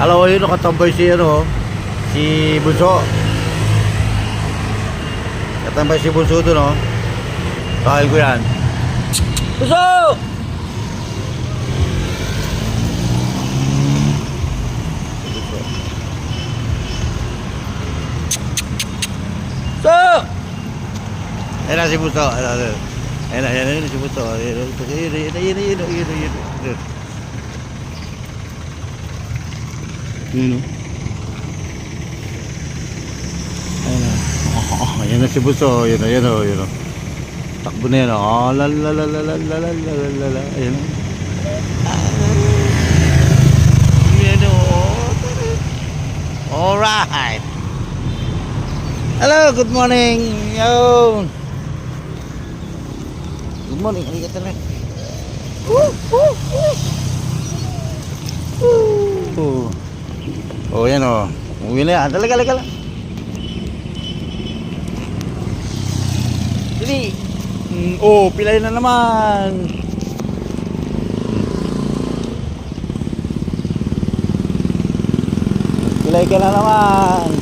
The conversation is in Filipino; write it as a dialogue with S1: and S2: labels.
S1: Alam mo yun, nakatambay si ano, si Bunso. Nakatambay si Bunso doon, no? Kahil ko yan. Bunso! Bunso! Ayan na si Bunso. Ayan na si Bunso. Ayan. Yun o. Ayan na si Bunso. Ayan o. Takbo na yan o. Lalalalalalalalalala. Ayan o. Ayan o. Alright. Hello, good morning. Yo. Good morning. Halika talaga. Oh, yan o. Uwi na yan. Talaga lang. Dili. Oh, pilay na naman. Pilay ka na naman.